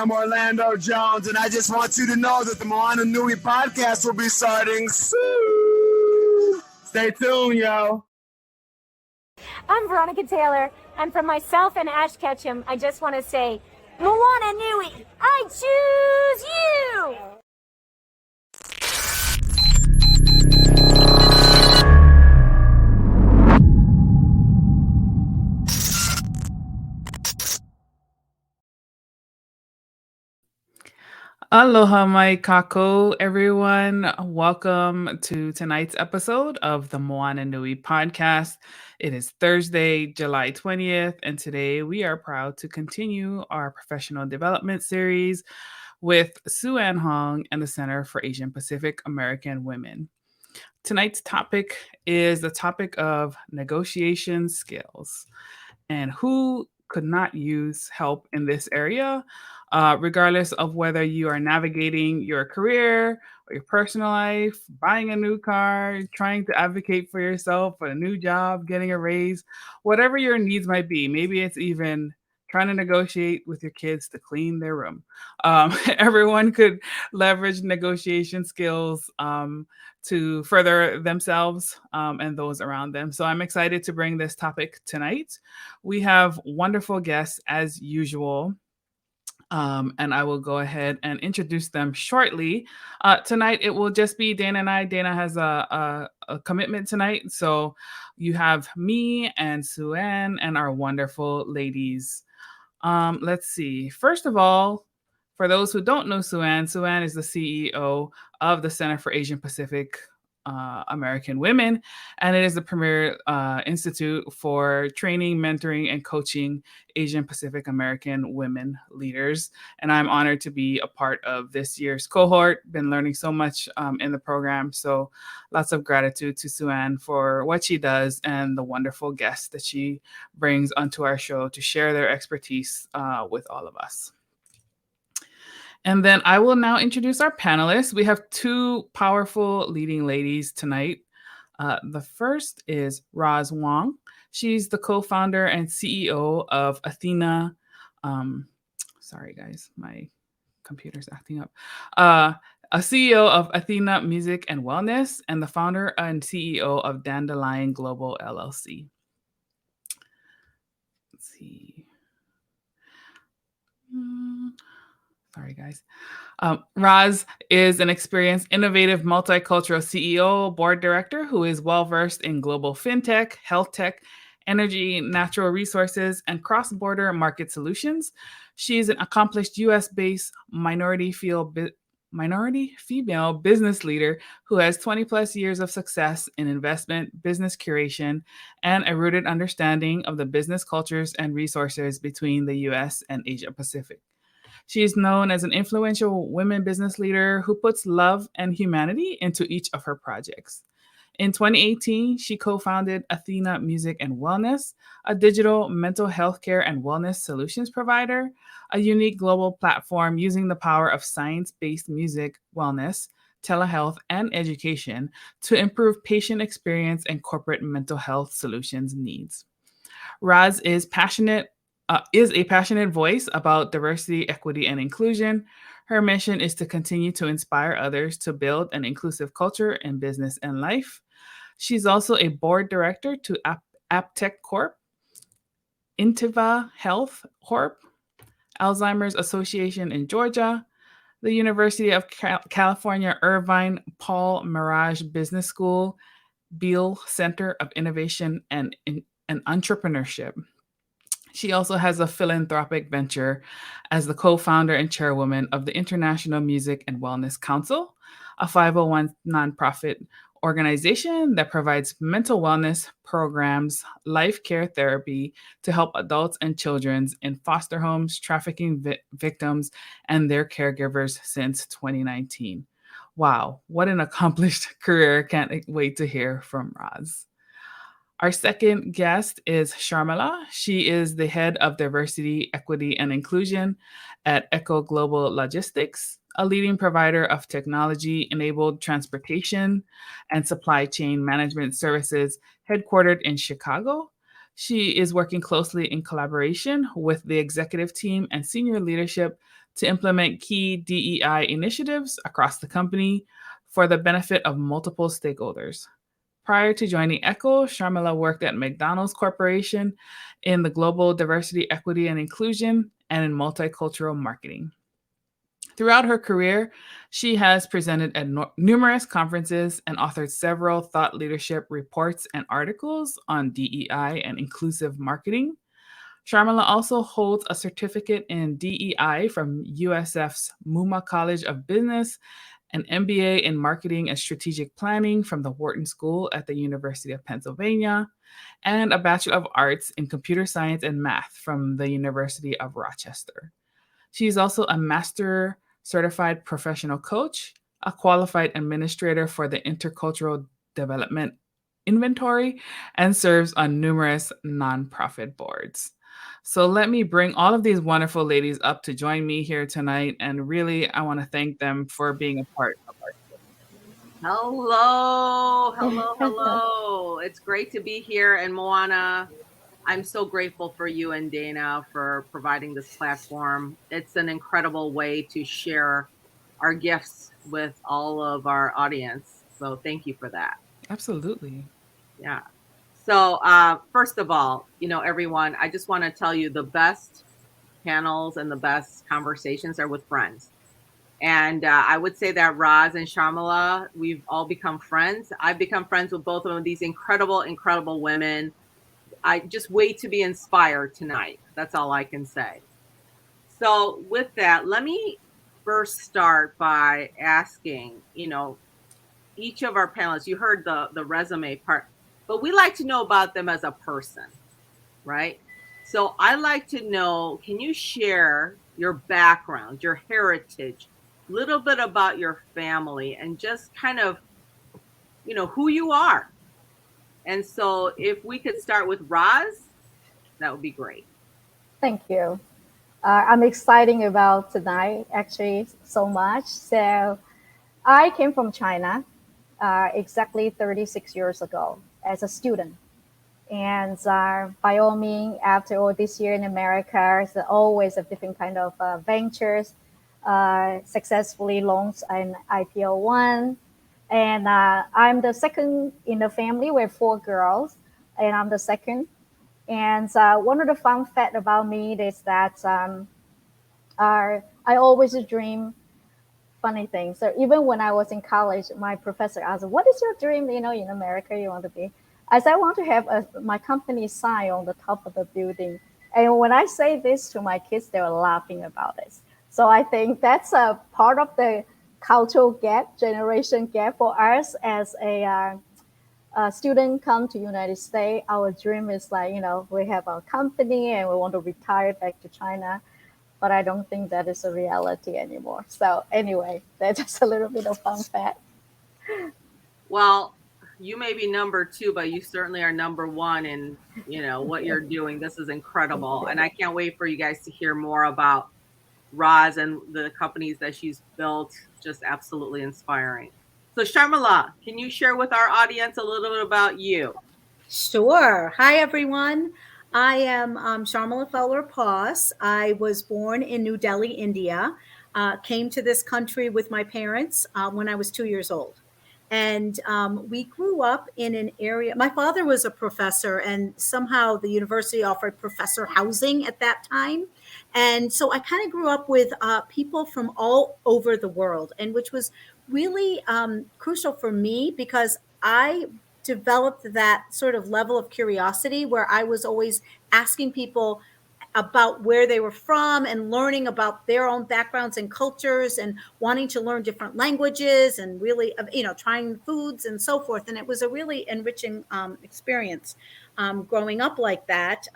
am Orlando Jones, and I just want you to know that the Moana Nui Podcast will be starting soon. Stay tuned, yo. I'm Veronica Taylor, and from myself and Ash Ketchum, I just want to say, Moana Nui, I choose you! Aloha mai kako, everyone. Welcome to tonight's episode of the Moana Nui Podcast. It is Thursday, July 20th, and today we are proud to continue our professional development series with Sue Ann Hong and the Center for Asian Pacific American Women. Tonight's topic is the topic of negotiation skills, and who could not use help in this area, regardless of whether you are navigating your career or your personal life, buying a new car, trying to advocate for yourself for a new job, getting a raise, whatever your needs might be. Maybe it's even trying to negotiate with your kids to clean their room. Everyone could leverage negotiation skills to further themselves and those around them. So I'm excited to bring this topic tonight. We have wonderful guests as usual. And I will go ahead and introduce them shortly. Tonight, it will just be Dana and I. Dana has a commitment tonight. So you have me and Sue Ann and our wonderful ladies. Let's see. First of all, for those who don't know Sue Ann is the CEO of the Center for Asian Pacific American Women, and it is the premier institute for training, mentoring, and coaching Asian Pacific American women leaders. And I'm honored to be a part of this year's cohort. Been learning so much in the program. So lots of gratitude to Sue Ann for what she does and the wonderful guests that she brings onto our show to share their expertise with all of us. And then I will now introduce our panelists. We have two powerful leading ladies tonight. The first is Roz Wong. She's the co-founder and CEO of Athena. Sorry, guys, my computer's acting up. A CEO of Athena Music and Wellness, and the founder and CEO of Dandelion Global LLC. Let's see. Sorry, guys. Roz is an experienced, innovative, multicultural CEO, board director who is well-versed in global fintech, health tech, energy, natural resources, and cross-border market solutions. She is an accomplished U.S.-based minority female business leader who has 20 plus years of success in investment, business curation, and a rooted understanding of the business cultures and resources between the U.S. and Asia Pacific. She is known as an influential women business leader who puts love and humanity into each of her projects. In 2018, she co-founded Athena Music and Wellness, a digital mental health care and wellness solutions provider, a unique global platform using the power of science-based music, wellness, telehealth, and education to improve patient experience and corporate mental health solutions needs. Roz is a passionate voice about diversity, equity, and inclusion. Her mission is to continue to inspire others to build an inclusive culture in business and life. She's also a board director to Aptech Corp, Intiva Health Corp, Alzheimer's Association in Georgia, the University of California Irvine Paul Mirage Business School, Beal Center of Innovation and Entrepreneurship. She also has a philanthropic venture as the co-founder and chairwoman of the International Music and Wellness Council, a 501 nonprofit organization that provides mental wellness programs, life care therapy to help adults and children in foster homes, trafficking victims, and their caregivers since 2019. Wow, what an accomplished career. Can't wait to hear from Roz. Our second guest is Sharmila. She is the head of diversity, equity, and inclusion at Echo Global Logistics, a leading provider of technology-enabled transportation and supply chain management services headquartered in Chicago. She is working closely in collaboration with the executive team and senior leadership to implement key DEI initiatives across the company for the benefit of multiple stakeholders. Prior to joining ECHO, Sharmila worked at McDonald's Corporation in the global diversity, equity, and inclusion and in multicultural marketing. Throughout her career, she has presented at numerous conferences and authored several thought leadership reports and articles on DEI and inclusive marketing. Sharmila also holds a certificate in DEI from USF's Muma College of Business, an MBA in Marketing and Strategic Planning from the Wharton School at the University of Pennsylvania, and a Bachelor of Arts in Computer Science and Math from the University of Rochester. She is also a Master Certified Professional Coach, a qualified administrator for the Intercultural Development Inventory, and serves on numerous nonprofit boards. So let me bring all of these wonderful ladies up to join me here tonight. And really, I want to thank them for being a part of our Hello, hello, hello. It's great to be here. And Moana, I'm so grateful for you and Dana for providing this platform. It's an incredible way to share our gifts with all of our audience. So thank you for that. Absolutely. Yeah. So first of all, everyone, I just want to tell you the best panels and the best conversations are with friends. And I would say that Roz and Sharmila, we've all become friends. I've become friends with both of these incredible, incredible women. I just wait to be inspired tonight. That's all I can say. So with that, let me first start by asking, each of our panelists, you heard the resume part, but we like to know about them as a person, right? So I like to know, can you share your background, your heritage, a little bit about your family, and just kind of, who you are? And so if we could start with Roz, that would be great. Thank you. I'm excited about tonight, actually, so much. So I came from China exactly 36 years ago as a student. And by all means, after all this year in America, there's always a different kind of ventures, successfully launched an IPO one. And I'm the second in the family. We're 4 girls, and I'm the second. And one of the fun fact about me is that I always dream funny things. So even when I was in college, my professor asked, "What is your dream? In America, you want to be?" I said, "I want to have my company sign on the top of the building." And when I say this to my kids, they were laughing about it. So I think that's a part of the cultural gap, generation gap for us as a student come to United States. Our dream is like, we have our company and we want to retire back to China. But I don't think that is a reality anymore. So anyway, that's just a little bit of fun fact. Well, you may be number 2, but you certainly are number 1 in, what you're doing. This is incredible. And I can't wait for you guys to hear more about Roz and the companies that she's built. Just absolutely inspiring. So Sharmila, can you share with our audience a little bit about you? Sure. Hi, everyone. I am Sharmila Fowler-Paws. I was born in New Delhi, India. Came to this country with my parents when I was 2 years old. And we grew up in an area. My father was a professor, and somehow the university offered professor housing at that time. And so I kind of grew up with people from all over the world, and which was really crucial for me because I developed that sort of level of curiosity where I was always asking people about where they were from and learning about their own backgrounds and cultures and wanting to learn different languages and really, trying foods and so forth. And it was a really enriching experience growing up like that.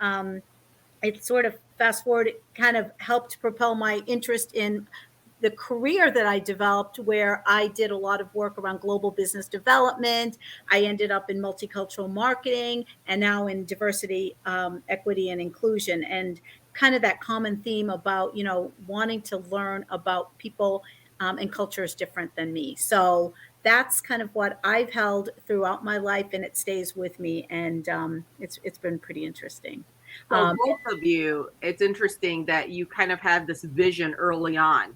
It sort of fast forward, it kind of helped propel my interest in the career that I developed, where I did a lot of work around global business development. I ended up in multicultural marketing and now in diversity, equity, and inclusion. And kind of that common theme about, wanting to learn about people and cultures different than me. So that's kind of what I've held throughout my life, and it stays with me. And it's been pretty interesting. So both of you, it's interesting that you kind of had this vision early on,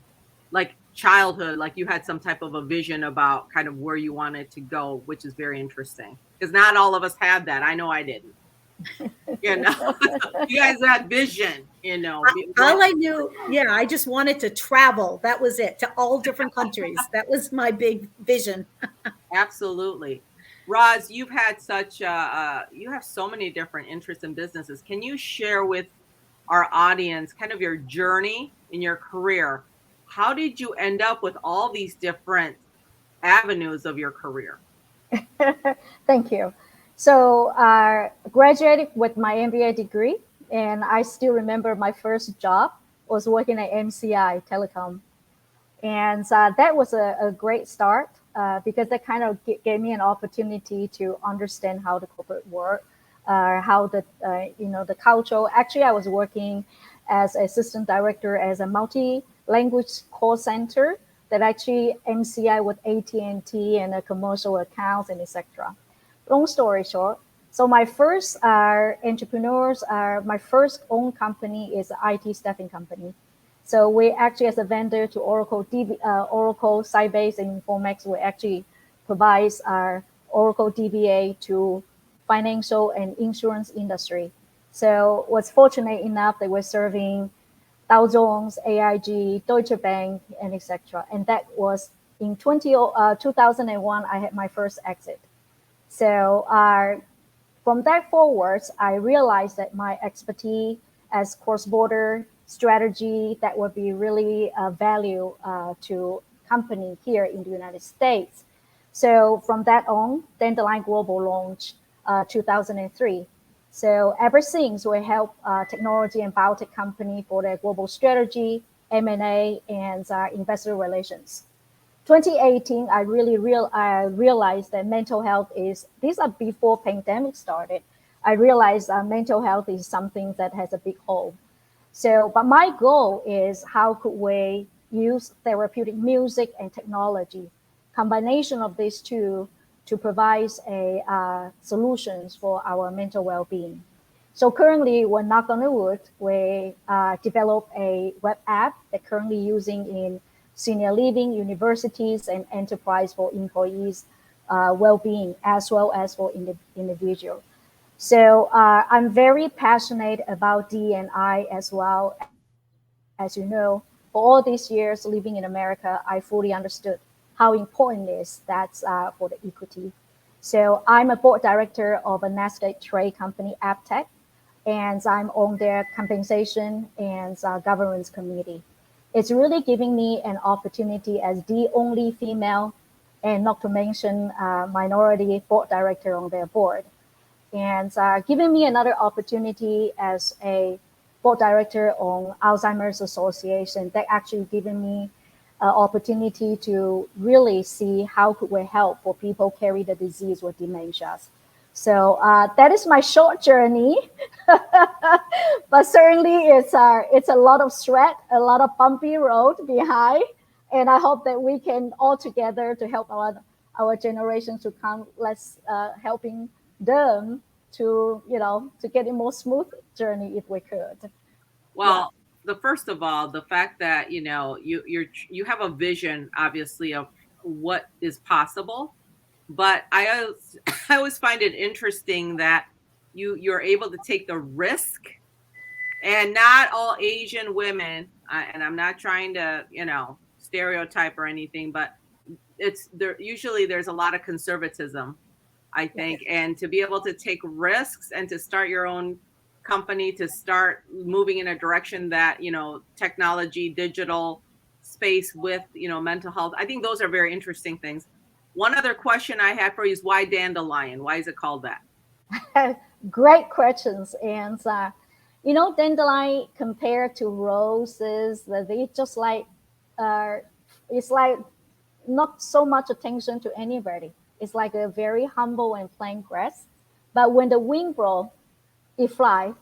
like childhood, like you had some type of a vision about kind of where you wanted to go, which is very interesting because not all of us had that. I know I didn't. You know, you guys had vision, you know. All I knew, I just wanted to travel. That was it, to all different countries. That was my big vision. Absolutely. Roz, you've had such you have so many different interests and businesses. Can you share with our audience kind of your journey in your career? How did you end up with all these different avenues of your career? Thank you. So I graduated with my MBA degree, and I still remember my first job was working at MCI Telecom. And that was a great start because that kind of gave me an opportunity to understand how the corporate work, how the the culture. Actually, I was working as assistant director as a multi-language call center that actually MCI with AT&T and commercial accounts and etc. Long story short, so my first my first own company is an IT staffing company. So we actually, as a vendor to Oracle, Oracle, Sybase, and Informex, we actually provides our Oracle DBA to financial and insurance industry. So was fortunate enough that we're serving Dow Jones, AIG, Deutsche Bank, and etc. And that was in 2001, I had my first exit. So from that forwards, I realized that my expertise as cross-border strategy that would be really value to company here in the United States. So from that on, Dandelion Global launched 2003. So ever since, we help technology and biotech company for their global strategy, M&A, and investor relations. 2018, I really realized that mental health these are before pandemic started. I realized mental health is something that has a big hole. So, but my goal is how could we use therapeutic music and technology, combination of these two to provide solutions for our mental well-being. So currently, we're knock on the wood, we develop a web app that currently using in senior living, universities, and enterprise for employees' well-being, as well as for individual. So I'm very passionate about D&I as well. As you know, for all these years living in America, I fully understood how important it is that's for the equity. So I'm a board director of a Nasdaq trade company, AppTech, and I'm on their compensation and governance committee. It's really giving me an opportunity as the only female, and not to mention minority board director on their board, and giving me another opportunity as a board director on Alzheimer's Association. That actually given me an opportunity to really see how could we help for people carry the disease with dementias. So that is my short journey, but certainly it's a lot of sweat, a lot of bumpy road behind, and I hope that we can all together to help our generation to come. Let's helping them to to get a more smooth journey if we could. Well, first of all, the fact that you have a vision, obviously, of what is possible. But I always find it interesting that you're able to take the risk, and not all Asian women. And I'm not trying to stereotype or anything, but it's there. Usually, there's a lot of conservatism, I think, and to be able to take risks and to start your own company, to start moving in a direction that technology, digital space with mental health. I think those are very interesting things. One other question I had for you is why dandelion? Why is it called that? Great questions. And, dandelion compared to roses, they just like, it's like not so much attention to anybody. It's like a very humble and plain grass. But when the wind blows, it flies.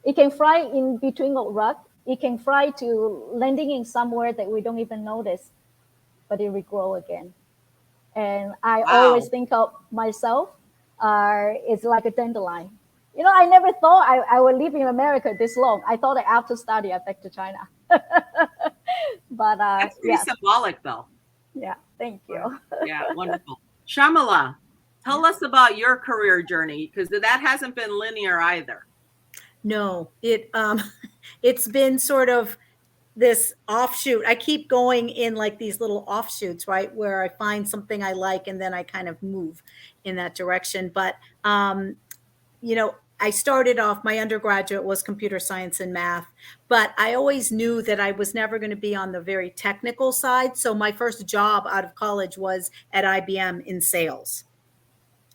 It can fly in between a rock. It can fly to landing in somewhere that we don't even notice, but it will grow again. And I always think of myself it's like a dandelion. I never thought I would live in America this long. I thought that after study, I back to China. But That's pretty symbolic, though. yeah, thank you. Yeah, wonderful. Shamala, tell us about your career journey, because that hasn't been linear either. No, it's been sort of this offshoot. I keep going in like these little offshoots, right, where I find something I like and then I kind of move in that direction. But I started off, my undergraduate was computer science and math, but I always knew that I was never going to be on the very technical side. So my first job out of college was at IBM in sales,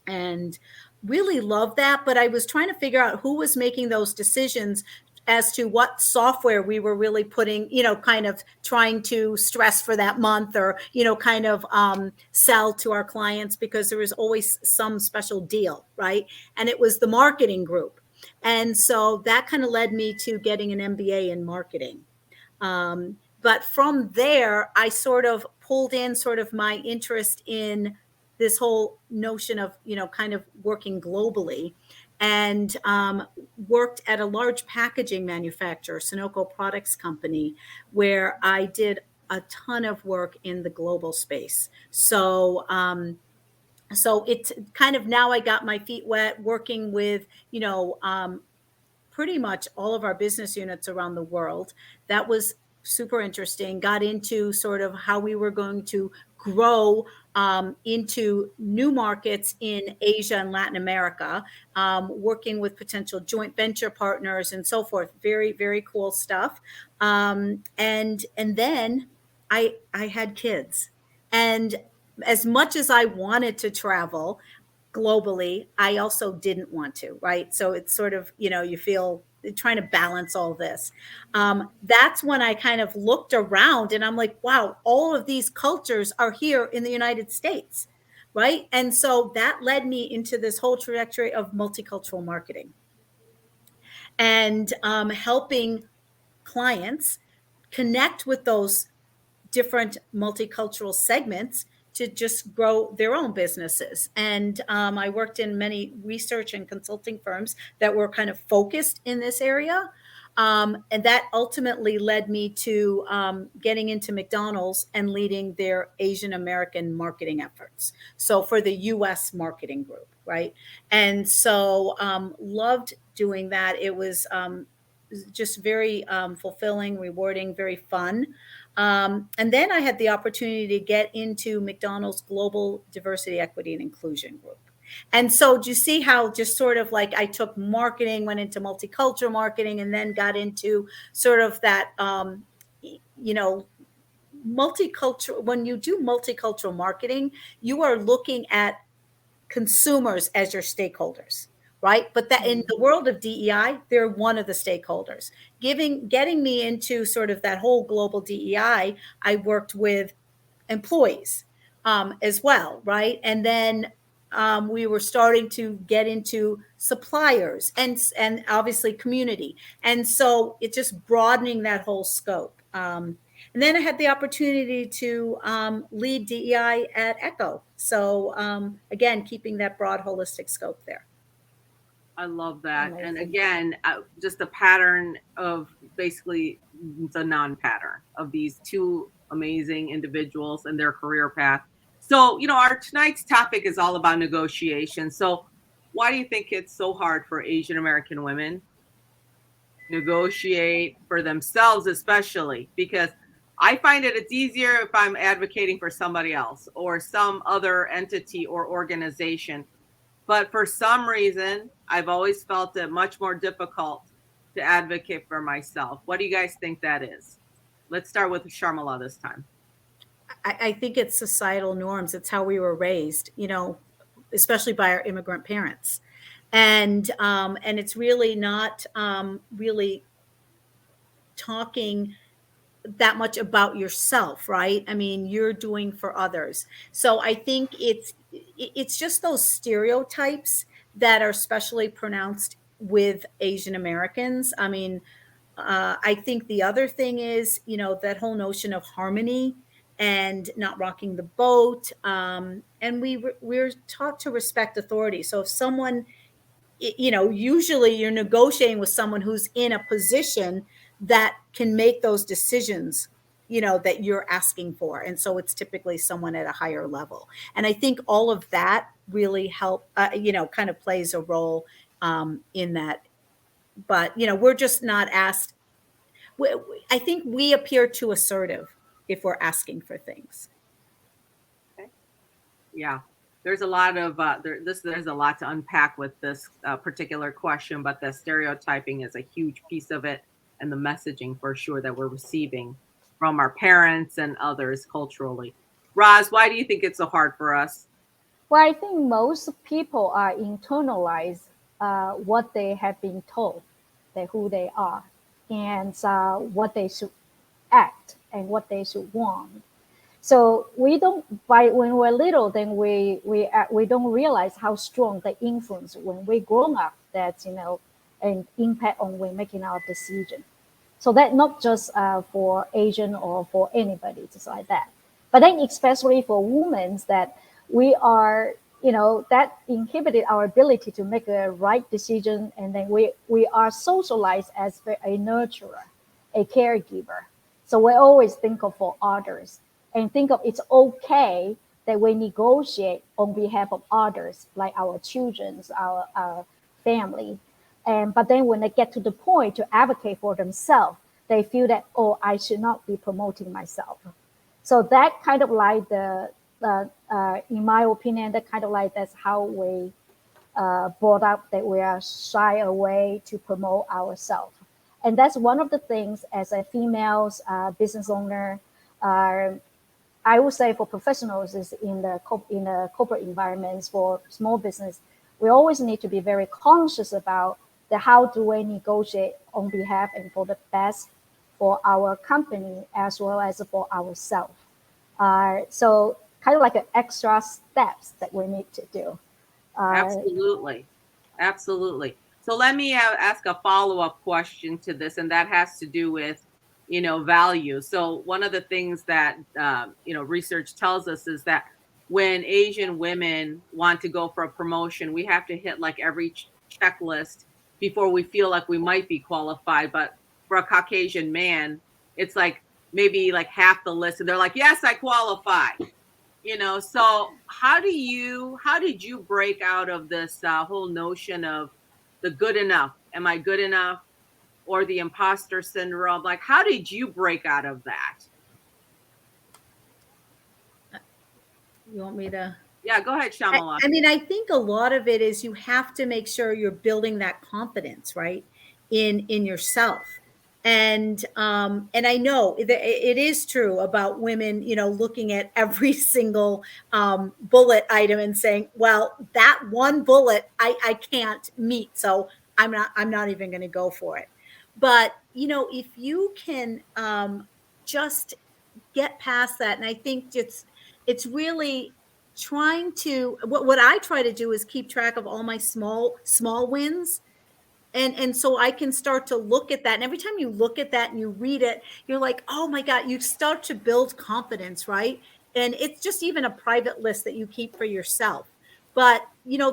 and really loved that. But I was trying to figure out who was making those decisions as to what software we were really putting, kind of trying to stress for that month, or, kind of sell to our clients, because there was always some special deal, right? And it was the marketing group. And so that kind of led me to getting an MBA in marketing. But from there, I sort of pulled in sort of my interest in this whole notion of, kind of working globally, and worked at a large packaging manufacturer, Sunoco Products Company, where I did a ton of work in the global space. So it's kind of, now I got my feet wet working with, pretty much all of our business units around the world. That was super interesting. Got into sort of how we were going to grow into new markets in Asia and Latin America, working with potential joint venture partners and so forth. Very, very cool stuff. And then I had kids. And as much as I wanted to travel globally, I also didn't want to, right? So it's sort of, you feel trying to balance all this. That's when I kind of looked around and I'm like, wow, all of these cultures are here in the United States, right? And so that led me into this whole trajectory of multicultural marketing and helping clients connect with those different multicultural segments to just grow their own businesses. And I worked in many research and consulting firms that were kind of focused in this area. And that ultimately led me to getting into McDonald's and leading their Asian American marketing efforts. So for the US marketing group, right? And so loved doing that. It was just very fulfilling, rewarding, very fun. And then I had the opportunity to get into McDonald's Global Diversity, Equity, and Inclusion Group. And so do you see how just sort of like I took marketing, went into multicultural marketing, and then got into sort of that, multicultural. When you do multicultural marketing, you are looking at consumers as your stakeholders, right? But that in the world of DEI, they're one of the stakeholders. Getting me into sort of that whole global DEI, I worked with employees as well, right? And then we were starting to get into suppliers and obviously community. And so it's just broadening that whole scope. And then I had the opportunity to lead DEI at Echo. So again, keeping that broad holistic scope there. I love that. Amazing. And again, just a pattern of basically the non-pattern of these two amazing individuals and their career path. So, our tonight's topic is all about negotiation. So why do you think it's so hard for Asian American women to negotiate for themselves, especially? Because I find it's easier if I'm advocating for somebody else or some other entity or organization. But for some reason, I've always felt it much more difficult to advocate for myself. What do you guys think that is? Let's start with Sharmila this time. I think it's societal norms. It's how we were raised, especially by our immigrant parents. And it's really not really talking that much about yourself, right? I mean, you're doing for others. So I think it's just those stereotypes that are especially pronounced with Asian Americans. I mean, I think the other thing is, that whole notion of harmony and not rocking the boat. And we're taught to respect authority. So if someone usually you're negotiating with someone who's in a position that can make those decisions, that you're asking for. And so it's typically someone at a higher level. And I think all of that really kind of plays a role in that. But, we're just not asked. I think we appear too assertive if we're asking for things. Okay. Yeah. There's a lot of there's a lot to unpack with this particular question, but the stereotyping is a huge piece of it, and the messaging for sure that we're receiving from our parents and others culturally. Roz, why do you think it's so hard for us? Well, I think most people are internalize what they have been told, that who they are, and what they should act and what they should want. So we don't, when we're little, then we don't realize how strong the influence when we grown up, that an impact on when making our decision. So that not just for Asian or for anybody, just like that. But then especially for women, that we are, that inhibited our ability to make a right decision, and then we are socialized as a nurturer, a caregiver. So we always think of for others, and think of it's okay that we negotiate on behalf of others, like our children, our family. But then when they get to the point to advocate for themselves, they feel that, oh, I should not be promoting myself. So that kind of like in my opinion, that's how we brought up, that we are shy away to promote ourselves. And that's one of the things as a female business owner, I would say for professionals is in the corporate environments, for small business, we always need to be very conscious about how do we negotiate on behalf and for the best for our company as well as for ourselves. So kind of like an extra steps that we need to do. Absolutely. So let me ask a follow-up question to this, and that has to do with, value. So one of the things that, research tells us is that when Asian women want to go for a promotion, we have to hit like every checklist before we feel like we might be qualified. But for a Caucasian man, it's like maybe like half the list, and they're like, yes, I qualify. So how did you break out of this whole notion of the good enough? Am I good enough? Or the imposter syndrome? Like, how did you break out of that? You want me to? Yeah, go ahead, Shamala. I think a lot of it is you have to make sure you're building that confidence, right, in yourself. And I know it is true about women, looking at every single bullet item and saying, well, that one bullet I can't meet, so I'm not even going to go for it. But if you can just get past that, and I think it's really trying to, what I try to do is keep track of all my small wins. And so I can start to look at that. And every time you look at that and you read it, you're like, oh my God, you start to build confidence, right? And it's just even a private list that you keep for yourself. But,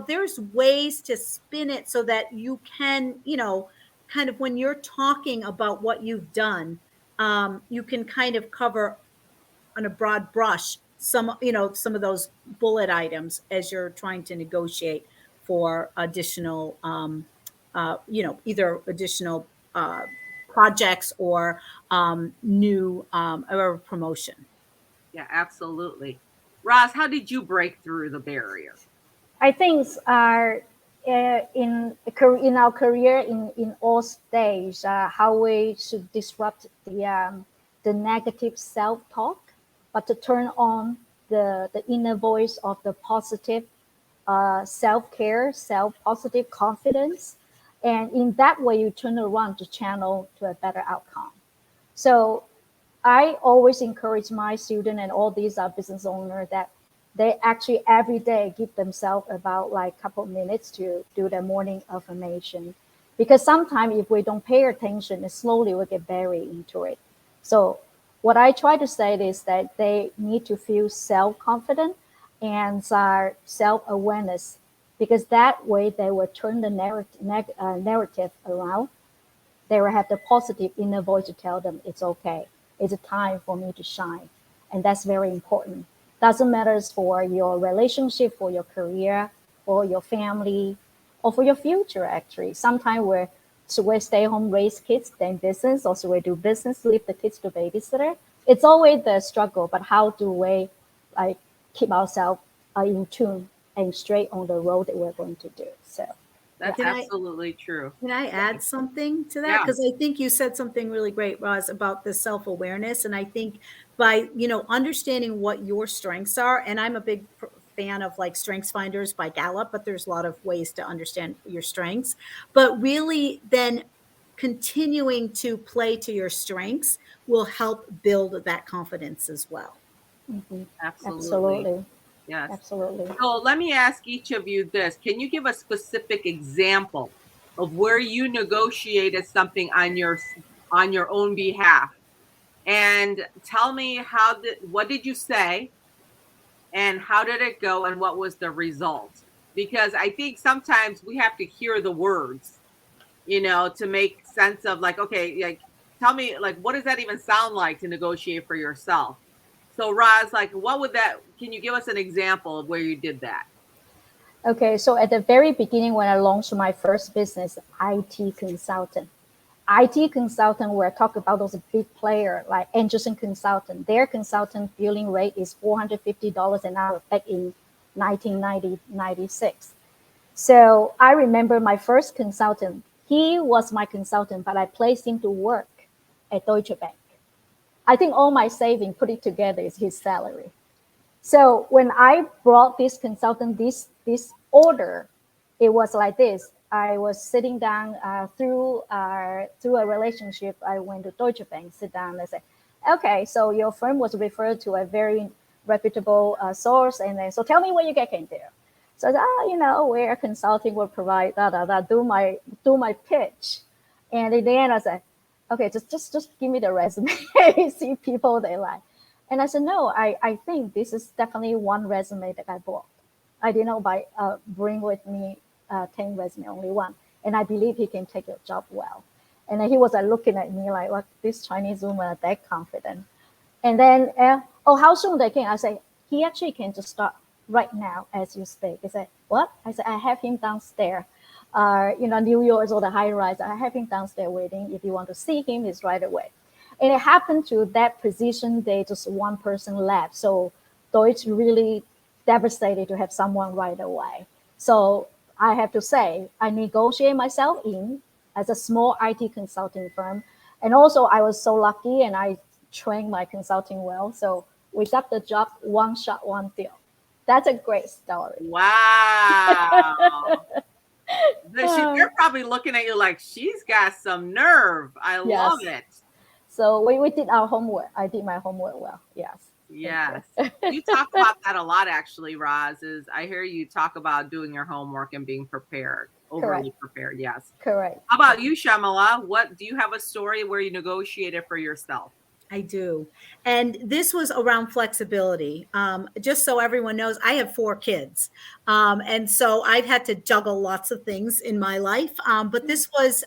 there's ways to spin it so that you can, kind of when you're talking about what you've done, you can kind of cover on a broad brush some of those bullet items as you're trying to negotiate for additional either additional projects or new or promotion. Yeah, absolutely. Roz, how did you break through the barrier? I think in our career in all stages, how we should disrupt the negative self-talk, but to turn on the inner voice of the positive self-care, positive confidence. And in that way, you turn around the channel to a better outcome. So I always encourage my students and all these business owners that they actually every day give themselves about like a couple of minutes to do their morning affirmation. Because sometimes if we don't pay attention, slowly we get buried into it. So what I try to say is that they need to feel self-confident and self-awareness because that way they will turn the narrative around. They will have the positive inner voice to tell them it's okay. It's a time for me to shine. And that's very important. Doesn't matter for your relationship, for your career, for your family, or for your future, actually. Sometimes should we stay home, raise kids, then business, or should we do business, leave the kids to babysitter? It's always the struggle, but how do we like keep ourselves in tune and straight on the road that we're going to do? So That's absolutely true. Can I add something to that? Yeah. Because I think you said something really great, Roz, about the self-awareness. And I think by, understanding what your strengths are, and I'm a big fan of like Strengths Finders by Gallup, but there's a lot of ways to understand your strengths. But really then continuing to play to your strengths will help build that confidence as well. mm-hmm. Absolutely. Yes. Absolutely. So let me ask each of you this. Can you give a specific example of where you negotiated something on your own behalf? And tell me what did you say and how did it go and what was the result? Because I think sometimes we have to hear the words, to make sense of like, okay, like tell me, like, what does that even sound like to negotiate for yourself? So Roz, like, can you give us an example of where you did that? Okay, so at the very beginning when I launched my first business, IT consultant, we're talking about those big players like Anderson Consultant. Their consultant billing rate is $450 an hour back in 1996. So I remember my first consultant, he was my consultant, but I placed him to work at Deutsche Bank. I think all my saving put it together is his salary. So when I brought this consultant, this order, it was like this. I was sitting down through a relationship. I went to Deutsche Bank, sit down and say, okay, so your firm was referred to a very reputable source. And then, so tell me what you can do. So I said, where consulting will provide, do my pitch. And in the end, I said, okay, just give me the resume. See people they like. And I said, no, I think this is definitely one resume that I bought. I did not bring with me 10 resume, only one. And I believe he can take your job well. And then he was looking at me like, what, this Chinese woman are that confident. And then, how soon they can? I said, he actually can just start right now as you speak. He said, what? I said, I have him downstairs. New York is all the high rise. I have him downstairs waiting. If you want to see him, it's right away. And it happened to that position, they just one person left. So Deutsche really devastated to have someone right away. So I have to say, I negotiate myself in as a small IT consulting firm. And also I was so lucky and I trained my consulting well. So we got the job, one shot, one deal. That's a great story. Wow. They're probably looking at you like, she's got some nerve. I love it. So we did our homework. I did my homework well. Yes. Yes. You talk about that a lot, actually, Roz. I hear you talk about doing your homework and being prepared, overly prepared. Yes. Correct. How about you, Shamala? Do you have a story where you negotiated for yourself? I do. And this was around flexibility. Just so everyone knows, I have 4 kids. And so I've had to juggle lots of things in my life. But this was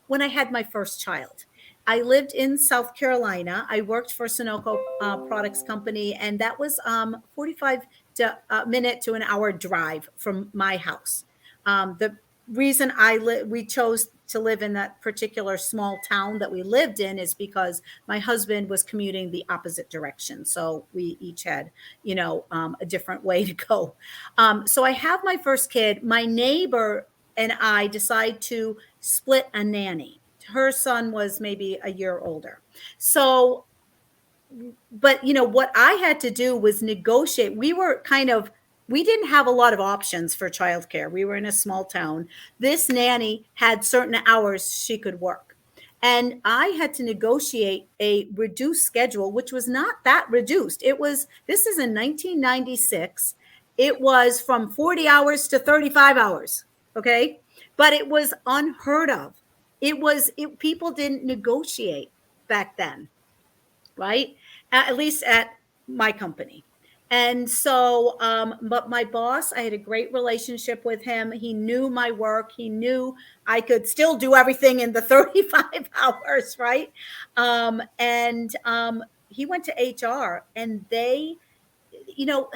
when I had my first child. I lived in South Carolina. I worked for Sunoco Products Company, and that was 45 minute to an hour drive from my house. The reason we chose to live in that particular small town that we lived in is because my husband was commuting the opposite direction. So we each had, a different way to go. So I have my first kid. My neighbor and I decide to split a nanny. Her son was maybe a year older. So, but what I had to do was negotiate. We didn't have a lot of options for childcare. We were in a small town. This nanny had certain hours she could work. And I had to negotiate a reduced schedule, which was not that reduced. This is in 1996. It was from 40 hours to 35 hours. Okay. But it was unheard of. People didn't negotiate back then, right? At least at my company. And so, but my boss, I had a great relationship with him. He knew my work. He knew I could still do everything in the 35 hours, right? And he went to HR, and they, you know,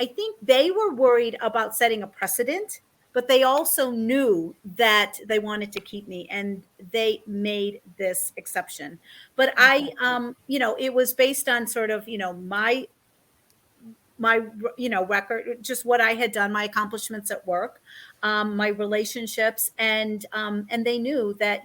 I think they were worried about setting a precedent, but they also knew that they wanted to keep me, and they made this exception. But it was based on sort of, my record, just what I had done, my accomplishments at work, my relationships, and they knew that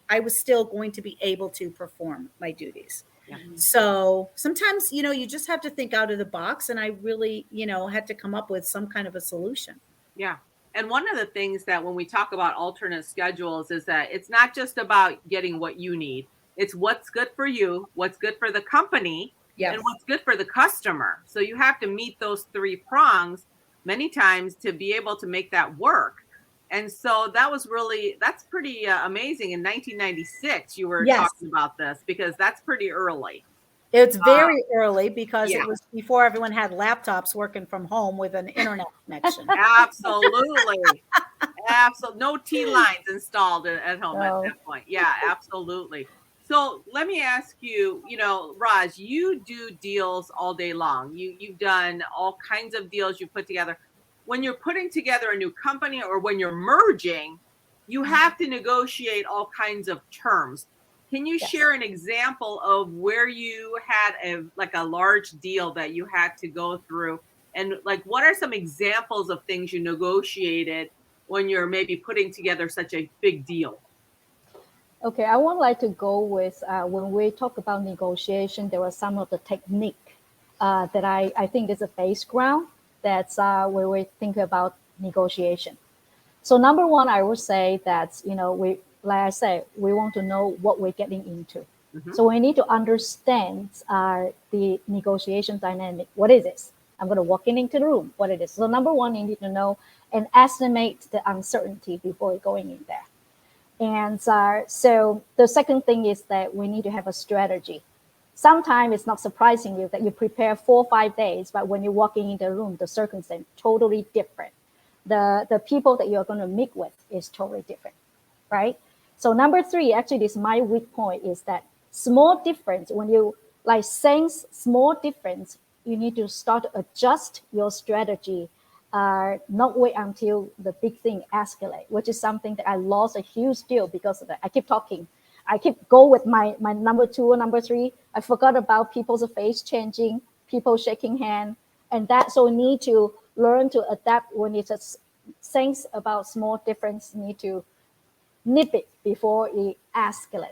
I was still going to be able to perform my duties. Yeah. So sometimes you just have to think out of the box, and I really had to come up with some kind of a solution. Yeah. And one of the things that when we talk about alternate schedules is that it's not just about getting what you need. It's what's good for you, what's good for the company, Yes. and what's good for the customer. So you have to meet those three prongs many times to be able to make that work. And so that's pretty amazing. In 1996, you were Yes. talking about this, because that's pretty early. It's very early, because yeah. it was before everyone had laptops working from home with an internet connection. Absolutely. Absolutely. No T lines installed at home No. at that point. Yeah, absolutely. So let me ask you, Raj, you do deals all day long. You've done all kinds of deals you put together. When you're putting together a new company or when you're merging, you have to negotiate all kinds of terms. Can you share an example of where you had a large deal that you had to go through? And what are some examples of things you negotiated when you're maybe putting together such a big deal? Okay, I would like to go with when we talk about negotiation, there are some of the technique that I think is a base ground. That's where we think about negotiation. So number one, I would say that, like I say, we want to know what we're getting into. Mhm. So we need to understand the negotiation dynamic. What is this? I'm going to walk into the room. What it is. So number one, you need to know and estimate the uncertainty before going in there. And so the second thing is that we need to have a strategy. Sometimes it's not surprising you that you prepare 4 or 5 days, but when you're walking in the room, the circumstance totally different. The people that you're going to meet with is totally different, right? So number three, actually, this my weak point is that small difference. When you sense small difference, you need to start to adjust your strategy. Not wait until the big thing escalate, which is something that I lost a huge deal because of that. I keep talking. I keep go with my number two or number three. I forgot about people's face changing, people shaking hand, and that so need to learn to adapt when it's a things about small difference. Need to nip it before it escalate.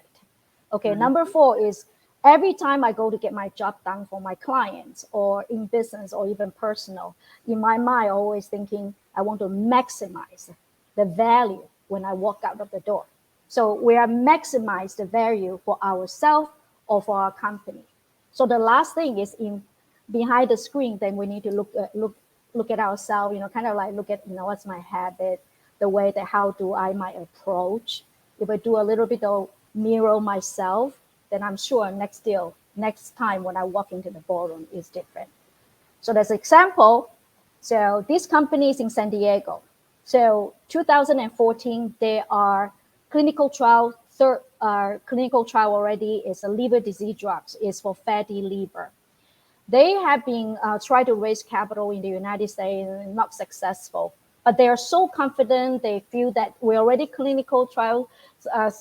Okay, number four is every time I go to get my job done for my clients or in business or even personal, in my mind, always thinking I want to maximize the value when I walk out of the door. So we are maximize the value for ourselves or for our company. So the last thing is in behind the screen, then we need to look at ourselves, kind of look at, what's my habit, the way that how do I my approach. If I do a little bit of mirror myself, then I'm sure next time when I walk into the ballroom is different. So that's an example. So this company is in San Diego. So 2014, they are clinical trial already is a liver disease drugs, is for fatty liver. They have been trying to raise capital in the United States and not successful. But they are so confident, they feel that we're already clinical trial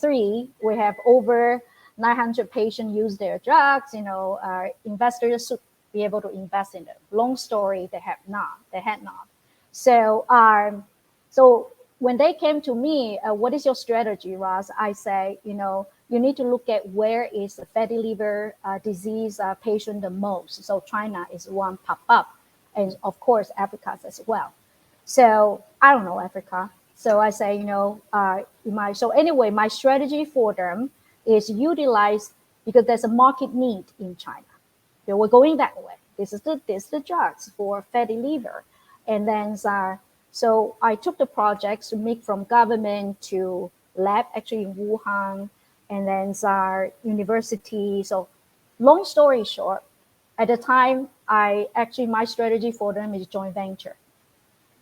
3. We have over 900 patients use their drugs. Investors should be able to invest in them. Long story, they had not. So when they came to me, what is your strategy, Ross? I say, you need to look at where is the fatty liver disease patient the most. So China is one pop up, and of course Africa as well. So I don't know Africa. So I say, so anyway, my strategy for them is utilize, because there's a market need in China. They were going that way. This is the drugs for fatty liver. And then so I took the projects to make from government to lab, actually in Wuhan, and then university. So long story short, At the time, my strategy for them is joint venture.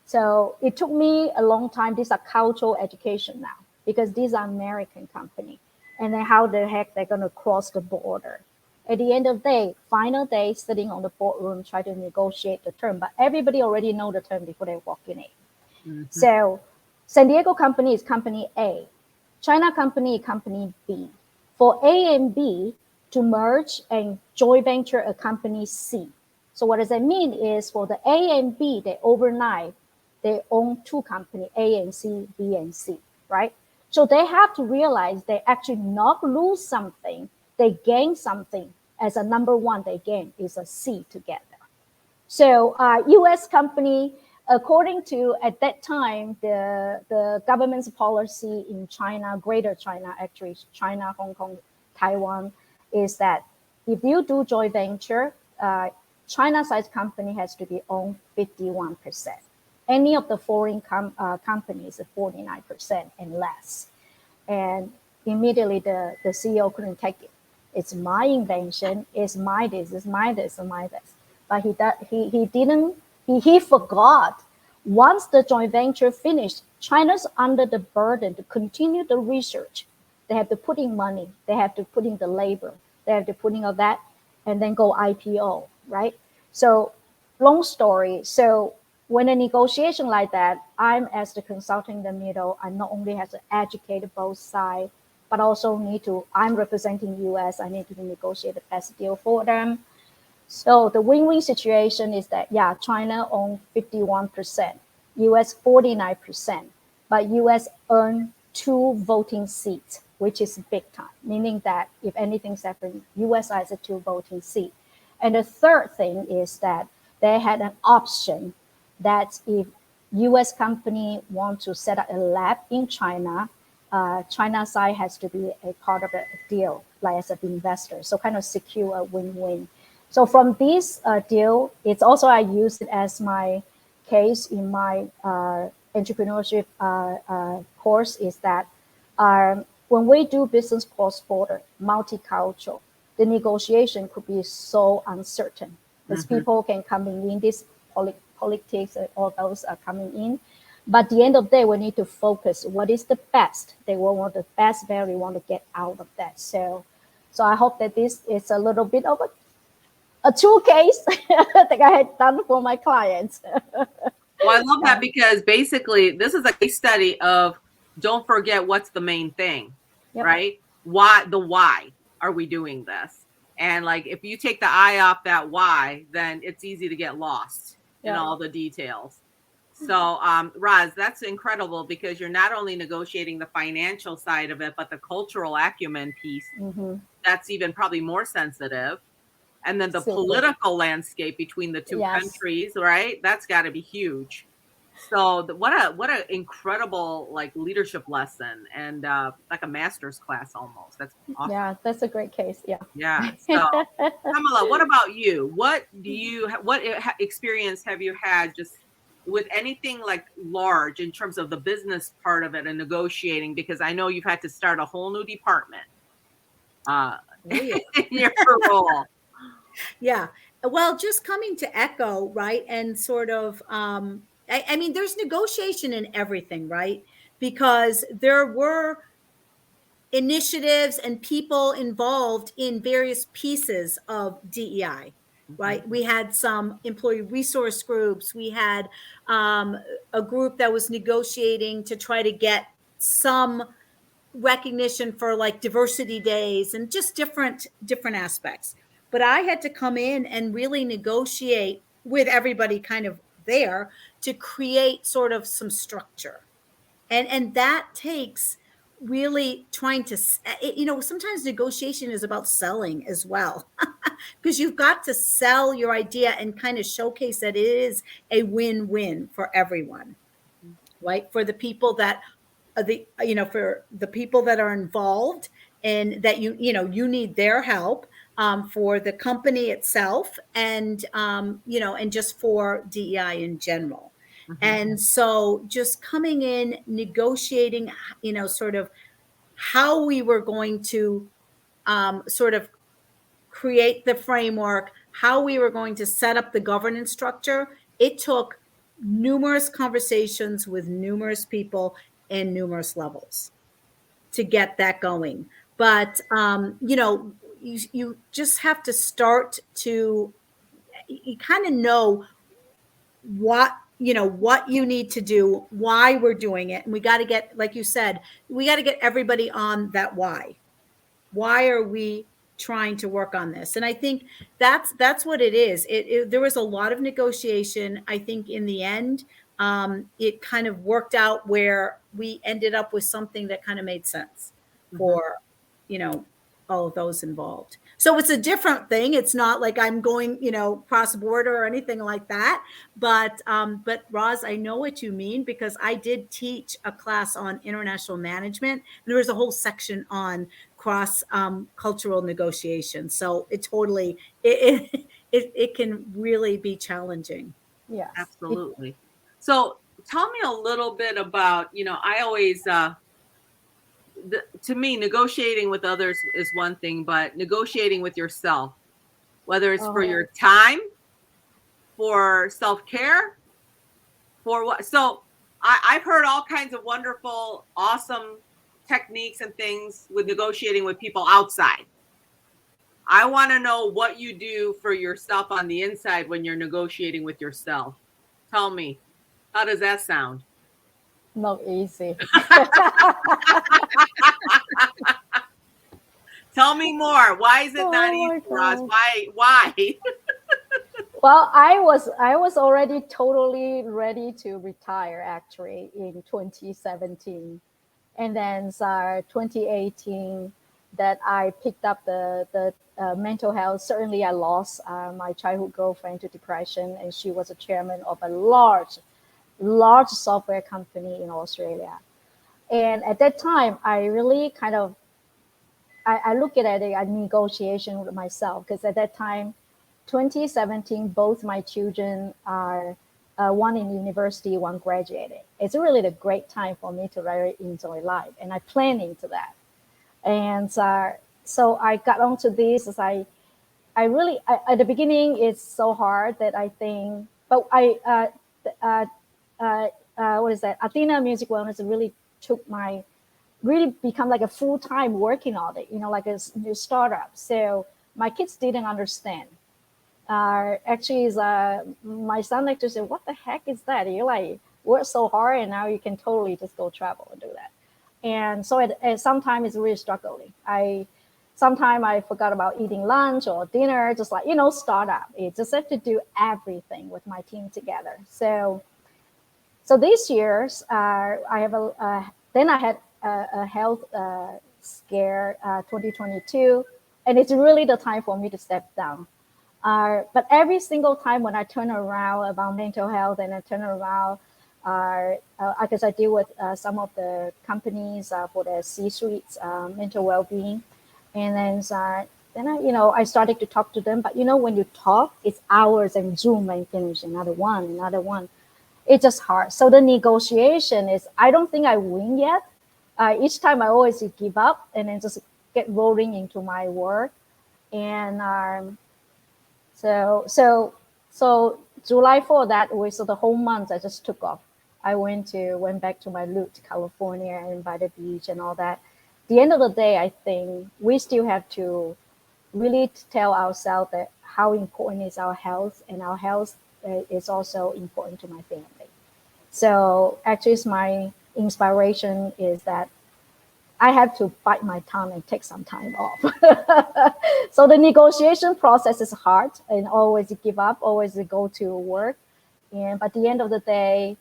So it took me a long time. These are cultural education now, because these are American company. And then how the heck they're going to cross the border? At the end of the day, final day, sitting on the boardroom, try to negotiate the term. But everybody already know the term before they walk in it. Mm-hmm. So San Diego company is company A. China company is company B. For A and B to merge and joint venture a company C. So what does that mean is for the A and B, they overnight, they own two companies, A and C, B and C, right? So they have to realize they actually not lose something, they gain something. As a number one, they gain is a C together. So U.S. company, according to, at that time, the government's policy in China, Greater China, actually China, Hong Kong, Taiwan, is that if you do joint venture, China-sized company has to be owned 51%. Any of the foreign companies, 49% and less. And immediately the CEO couldn't take it. It's my invention. It's my this. It's my this. And my this. But he forgot. Once the joint venture finished, China's under the burden to continue the research. They have to put in money. They have to put in the labor. They have to put in all that, and then go IPO, right? So, long story. So when a negotiation like that, I'm as the consultant in the middle, I not only have to educate both sides, but also I'm representing US, I need to negotiate the best deal for them. So the win-win situation is that, yeah, China owns 51%, US 49%, but US earn 2 voting seats, which is big time, meaning that if anything's happened, US has a 2 voting seat. And the third thing is that they had an option that if US company want to set up a lab in China, China side has to be a part of the deal, like as an investor. So kind of secure a win-win. So from this deal, it's also I use it as my case in my entrepreneurship course is that when we do business cross-border, multicultural, the negotiation could be so uncertain because people can come in this politics and all those are coming in. But at the end of the day, we need to focus what is the best. They will want the best value, want to get out of that. So I hope that this is a little bit of a true case that I had done for my clients. Well, I love that because basically this is a case study of don't forget what's the main thing, right? Why are we doing this? And like if you take the eye off that why, then it's easy to get lost in all the details. So, Roz, that's incredible because you're not only negotiating the financial side of it, but the cultural acumen piece. That's even probably more sensitive. And then the political landscape between the two countries, right? That's got to be huge. So what a incredible like leadership lesson and like a master's class almost. That's awesome. Yeah, that's a great case. Yeah. Yeah. So Pamela, what about you? What experience have you had just with anything like large in terms of the business part of it and negotiating? Because I know you've had to start a whole new department in your role. Yeah. Well, just coming to echo, right? And sort of, I mean, there's negotiation in everything, right? Because there were initiatives and people involved in various pieces of DEI, right? We had some employee resource groups. We had a group that was negotiating to try to get some recognition for like diversity days and just different aspects. But I had to come in and really negotiate with everybody kind of there to create sort of some structure. And that takes really trying to, sometimes negotiation is about selling as well, because you've got to sell your idea and kind of showcase that it is a win-win for everyone, right? For the people that for the people that are involved and that you need their help, for the company itself and and just for DEI in general. And so just coming in, negotiating, sort of how we were going to sort of create the framework, how we were going to set up the governance structure. It took numerous conversations with numerous people and numerous levels to get that going. But you just have to start to, you kind of know what you need to do, why we're doing it, and we got to get, like you said, we got to get everybody on that why are we trying to work on this. And I think that's what it is. There was a lot of negotiation. I think in the end, it kind of worked out where we ended up with something that kind of made sense for all of those involved. So it's a different thing. It's not like I'm going, cross border or anything like that. But Roz, I know what you mean, because I did teach a class on international management. And there was a whole section on cross cultural negotiation. So it totally, it can really be challenging. Yes. Absolutely. So tell me a little bit about, I always, to me, negotiating with others is one thing, but negotiating with yourself, whether it's for your time, for self-care, for what. So I've heard all kinds of wonderful, awesome techniques and things with negotiating with people outside. I want to know what you do for yourself on the inside when you're negotiating with yourself. Tell me, how does that sound? Not easy. Tell me more. Why is it not easy, Roz? Why? Well, I was already totally ready to retire actually in 2017, and then 2018 that I picked up the mental health. Certainly, I lost my childhood girlfriend to depression, and she was a chairman of a large software company in Australia. And at that time, I really kind of, I look at it as a negotiation with myself, because at that time, 2017, both my children are one in university, one graduated. It's really a great time for me to really enjoy life, and I plan into that. And so I got onto this as I really, at the beginning, it's so hard that I think, but what is that? Athena Music Wellness really become like a full-time working on it, like a new startup. So my kids didn't understand. Actually, my son like to say, "What the heck is that? You like work so hard, and now you can totally just go travel and do that." And so at sometimes it's really struggling. Sometimes I forgot about eating lunch or dinner, just like startup. You just have to do everything with my team together. So this year's I have then I had a health scare 2022, and it's really the time for me to step down. But every single time when I turn around about mental health, and I turn around, because I deal with some of the companies for the C-suites mental well-being, and then I started to talk to them. But when you talk, it's hours and Zoom and finish another one. It's just hard. So the negotiation is, I don't think I win yet. Each time I always give up and then just get rolling into my work. And so July 4, that week, so the whole month I just took off. I went back to my root to California and by the beach and all that. At the end of the day, I think we still have to really tell ourselves that how important is our health, and our health is also important to my family. So actually, my inspiration is that I have to bite my tongue and take some time off. So the negotiation process is hard, and always give up, always go to work. But at the end of the day,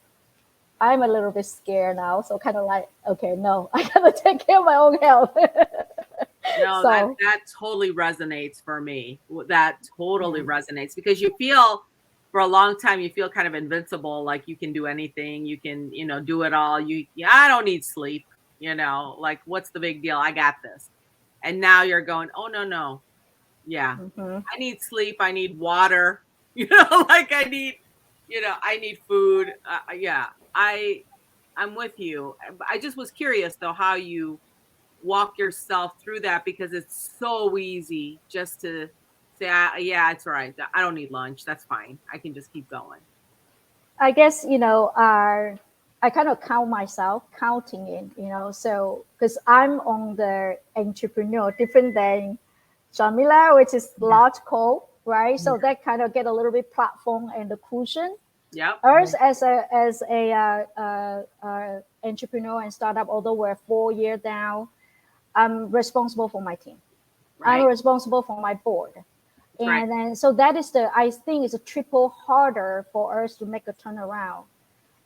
I'm a little bit scared now. So kind of like, okay, no, I gotta take care of my own health. No, that totally resonates for me. That totally resonates, because you feel, for a long time, you feel kind of invincible, like you can do anything, you can, do it all. I don't need sleep, like what's the big deal? I got this. And now you're going, oh no. Yeah. Mm-hmm. I need sleep. I need water, like I need food. Yeah, I'm with you. I just was curious though, how you walk yourself through that, because it's so easy just to Say, yeah, it's all right. I don't need lunch. That's fine. I can just keep going. I guess, I kind of count myself counting it, so because I'm on the entrepreneur, different than Jamila, which is logical, right? So that kind of get a little bit platform and the cushion. Yep. Us as a entrepreneur and startup, although we're 4 years now, I'm responsible for my team. Right. I'm responsible for my board. And right. then, so that is I think it's a triple harder for us to make a turnaround.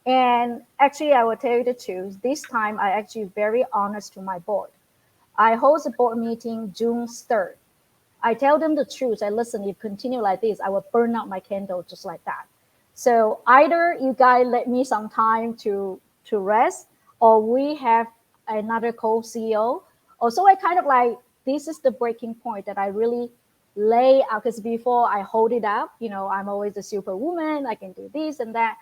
And actually, I will tell you the truth. This time, I actually very honest to my board. I host a board meeting June 3rd. I tell them the truth. I listen, if you continue like this, I will burn out my candle just like that. So either you guys let me some time to rest, or we have another co-CEO. Also, I kind of like, this is the breaking point that I really lay out, because before I hold it up, I'm always a superwoman. I can do this and that.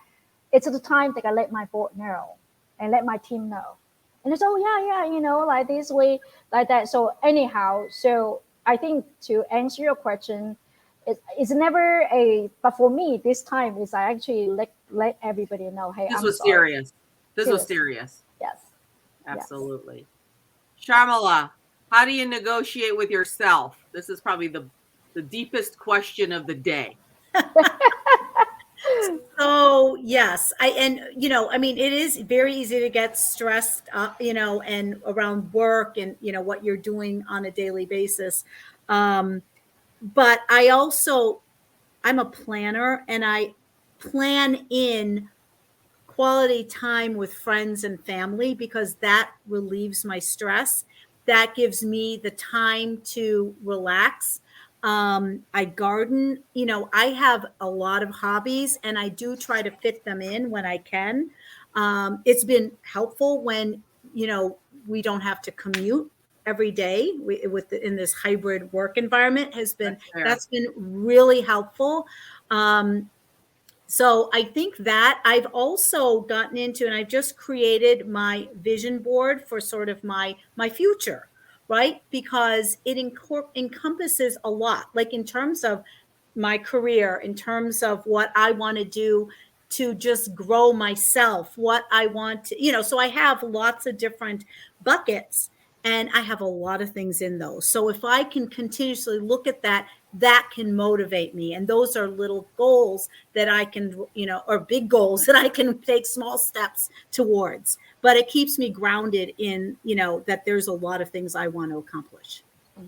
It's the time that I let my board know and let my team know. And it's, like this way, like that. So anyhow, so I think to answer your question, it's never but for me, this time is I actually let everybody know, hey, this I'm was sorry. serious. This was serious. Yes. Absolutely. Yes. Sharmila, how do you negotiate with yourself? This is probably the deepest question of the day. So yes, it is very easy to get stressed up, and around work and, what you're doing on a daily basis. But I'm a planner, and I plan in quality time with friends and family, because that relieves my stress. That gives me the time to relax. I garden. I have a lot of hobbies, and I do try to fit them in when I can. It's been helpful when, we don't have to commute every day in this hybrid work environment. That's been really helpful. So I think that I've also gotten into, and I've just created my vision board for sort of my future, right? Because it encompasses a lot, like in terms of my career, in terms of what I want to do to just grow myself, what I want to, so I have lots of different buckets, and I have a lot of things in those. So if I can continuously look at that, that can motivate me. And those are little goals that I can, or big goals that I can take small steps towards. But it keeps me grounded in, that there's a lot of things I want to accomplish.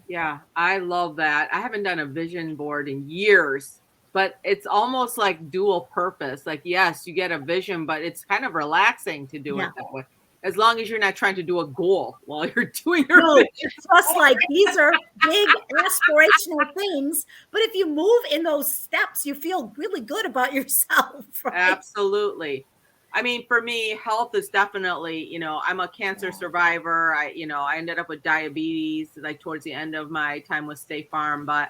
Yeah, I love that. I haven't done a vision board in years, but it's almost like dual purpose. Like, yes, you get a vision, but it's kind of relaxing to do it that way. As long as you're not trying to do a goal while you're doing your vision. Just like these are big aspirational things, but if you move in those steps, you feel really good about yourself. Right? Absolutely. I mean, for me, health is definitely, I'm a cancer survivor. I ended up with diabetes like towards the end of my time with State Farm, but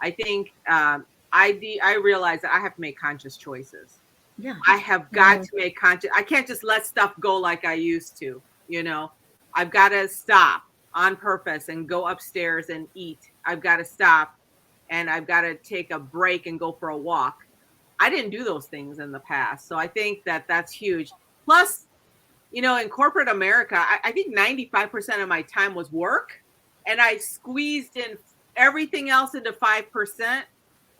I think I realized that I have to make conscious choices. Yeah. I have got to make conscious. I can't just let stuff go like I used to, I've got to stop on purpose and go upstairs and eat. I've got to stop, and I've got to take a break and go for a walk. I didn't do those things in the past. So I think that that's huge. Plus, in corporate America, I think 95% of my time was work, and I squeezed in everything else into 5%.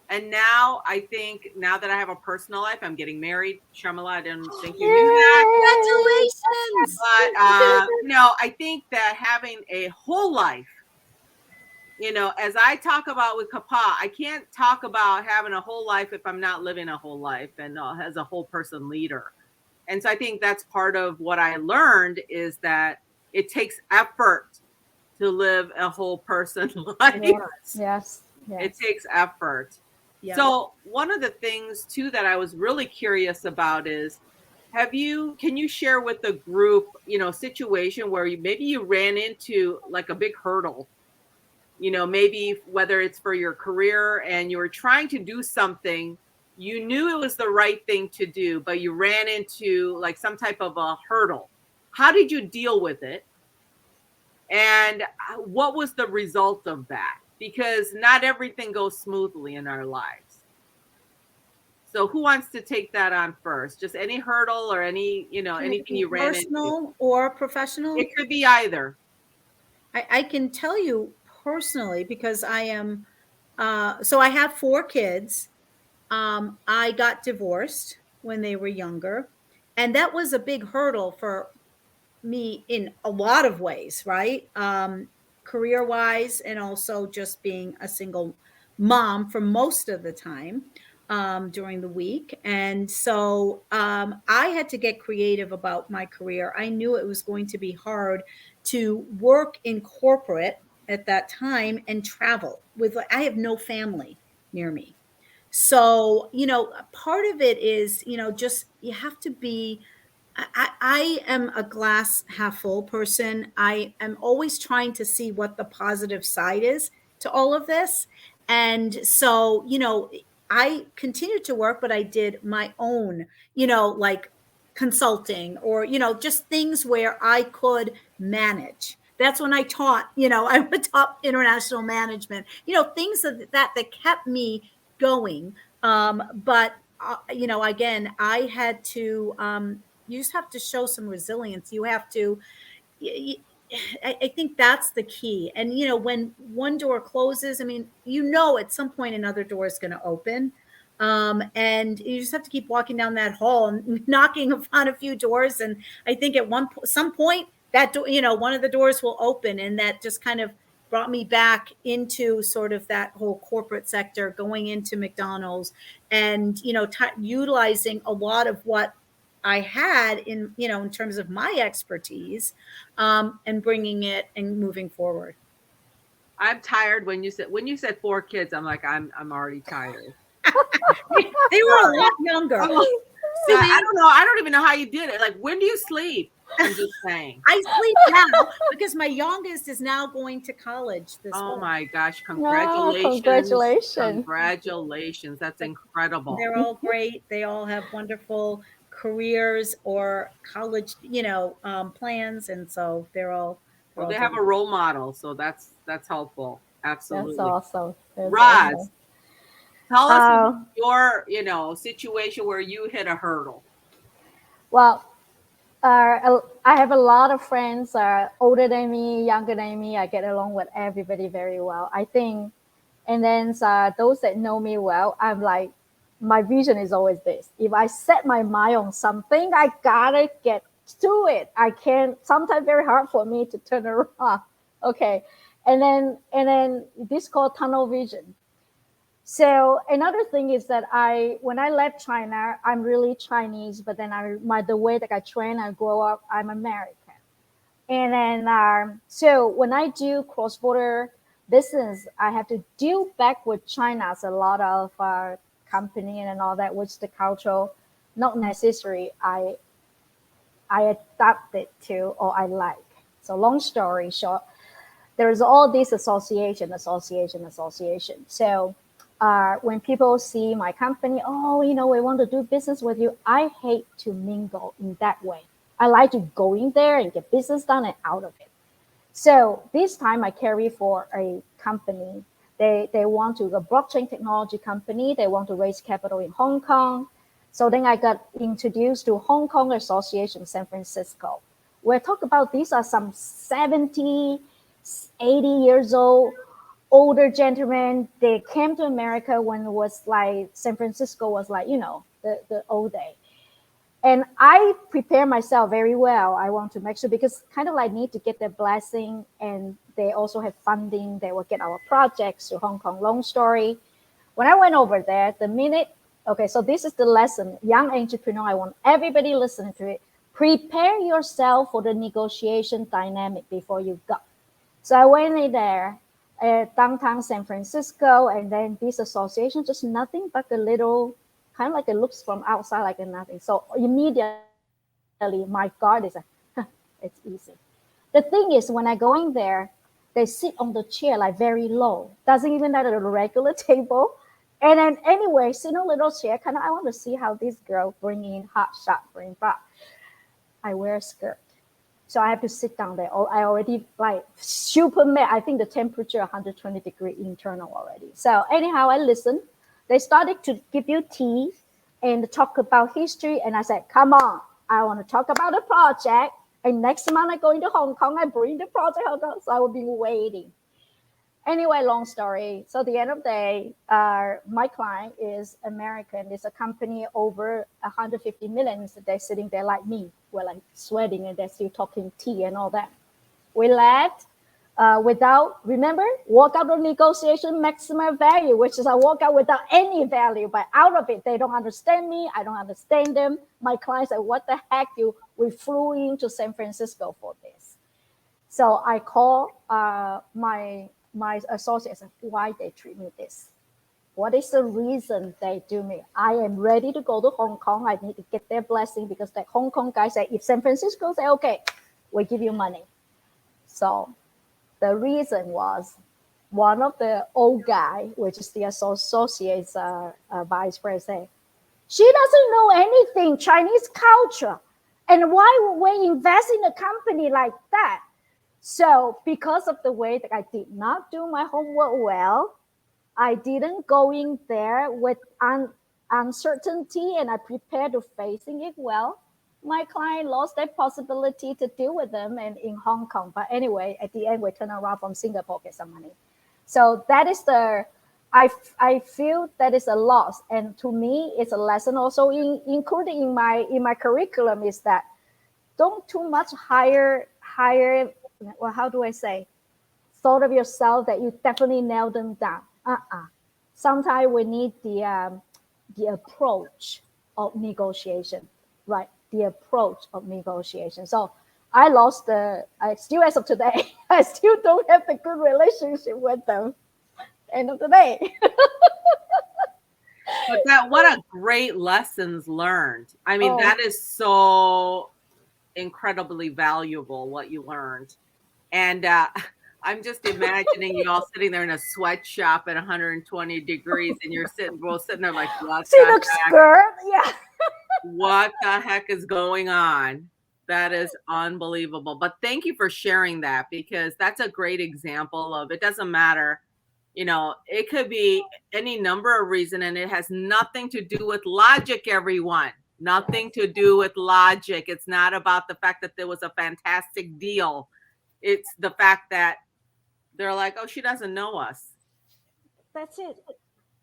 And now I think, now that I have a personal life, I'm getting married. Sharmila, I didn't think you knew that. Congratulations. But, I think that having a whole life, as I talk about with CAPAW, I can't talk about having a whole life if I'm not living a whole life and as a whole person leader. And so I think that's part of what I learned, is that it takes effort to live a whole person life. Yes. It takes effort. Yeah. So one of the things too that I was really curious about is, can you share with the group, situation where maybe you ran into like a big hurdle, maybe whether it's for your career and you were trying to do something, you knew it was the right thing to do, but you ran into like some type of a hurdle. How did you deal with it? And what was the result of that? because not everything goes smoothly in our lives. So who wants to take that on first? Just any hurdle or any, anything you ran into. Personal or professional? It could be either. I can tell you personally because I am, so I have 4 kids. I got divorced when they were younger, and that was a big hurdle for me in a lot of ways, right? Career wise, and also just being a single mom for most of the time during the week. And so I had to get creative about my career. I knew it was going to be hard to work in corporate at that time and travel with, I have no family near me. So, part of it is, just you have to be, I am a glass half full person. I am always trying to see what the positive side is to all of this. And so, I continued to work, but I did my own, like consulting or, just things where I could manage. That's when I taught, I would taught international management, things that kept me going. But, again, I had to, you just have to show some resilience. You have to, I think that's the key. And, when one door closes, I mean, at some point another door is going to open. And you just have to keep walking down that hall and knocking on a few doors. And I think at some point that door, one of the doors will open, and that just kind of brought me back into sort of that whole corporate sector, going into McDonald's and, utilizing a lot of what I had in, in terms of my expertise, and bringing it and moving forward. I'm tired when you said 4 kids. I'm like, I'm already tired. They were a lot younger. I don't know. I don't even know how you did it. Like, when do you sleep? I'm just saying. I sleep now because my youngest is now going to college this fall. My gosh. Congratulations. Oh, congratulations. Congratulations. That's incredible. They're all great. They all have wonderful careers or college, plans. And so they're all they have a role model. So that's helpful. Absolutely. That's awesome. Roz, awesome. Tell us your, situation where you hit a hurdle. Well, I have a lot of friends older than me, younger than me. I get along with everybody very well, I think. And then those that know me well, I'm like, my vision is always this. If I set my mind on something, I gotta get to it. I can't, sometimes very hard for me to turn around. Okay. And then this called tunnel vision. So another thing is that when I left China, I'm really Chinese, but then the way that I train and grow up, I'm American. And then, so when I do cross-border business, I have to deal back with China as a lot of company and all that, which the culture, not necessarily I adapted to or I like. So long story short, there's all this association. So when people see my company, we want to do business with you, I hate to mingle in that way. I like to go in there and get business done and out of it. So this time I carry for a company. They want to, a blockchain technology company. They want to raise capital in Hong Kong. So then I got introduced to Hong Kong Association San Francisco. We're talking about these are some 70, 80 years old, older gentlemen. They came to America when it was like San Francisco was like, the old day. And I prepare myself very well. I want to make sure, because kind of like need to get their blessing, and they also have funding. They will get our projects to Hong Kong. Long story. When I went over there, so this is the lesson. Young entrepreneur, I want everybody listening to it. Prepare yourself for the negotiation dynamic before you go. So I went in there at downtown San Francisco, and then this association, just nothing but a little, kind of like it looks from outside like a nothing. So immediately my guard is like, it's easy. The thing is, when I go in there, they sit on the chair like very low, doesn't even have a regular table. And then anyway, sit on a little chair, kind of, I want to see how this girl bring in hot shot, bring back. I wear a skirt. So I have to sit down there. I already like super mad. I think the temperature 120 degree internal already. So anyhow, I listened. They started to give you tea and talk about history. And I said, come on, I want to talk about the project. And next month I go into Hong Kong, I bring the project Hong Kong. So I will be waiting. Anyway, long story. So at the end of the day, my client is American. It's a company over 150 million. So they're sitting there like me. We're like sweating and they're still talking tea and all that. We left without, remember, walk out of negotiation, maximum value, which is I walk out without any value. But out of it, they don't understand me. I don't understand them. My client said, what the heck, we flew into San Francisco for this. So I call my associates, why they treat me this? What is the reason they do me? I am ready to go to Hong Kong. I need to get their blessing because the Hong Kong guy said, if San Francisco say, okay, we give you money. So the reason was one of the old guy, which is the associate's vice president, she doesn't know anything Chinese culture. And why would we invest in a company like that? So because of the way that I did not do my homework well, I didn't go in there with uncertainty and I prepared to facing it well. My client lost that possibility to deal with them and in Hong Kong. But anyway, at the end, we turn around from Singapore, get some money. So that is I feel that is a loss. And to me, it's a lesson also including in my curriculum is that don't too much hire, well, how do I say, thought of yourself that you definitely nailed them down. Sometimes we need the approach of negotiation, right? The approach of negotiation. So I still as of today, I still don't have the good relationship with them. End of the day. But what a great lessons learned. I mean, that is so incredibly valuable what you learned. And I'm just imagining you all sitting there in a sweatshop at 120 degrees and you're both sitting there like, what See the skirt? Yeah. What the heck is going on? That is unbelievable. But thank you for sharing that because that's a great example of it doesn't matter. You know, it could be any number of reasons and it has nothing to do with logic, everyone. Nothing to do with logic. It's not about the fact that there was a fantastic deal. It's the fact that they're like, oh, she doesn't know us. That's it.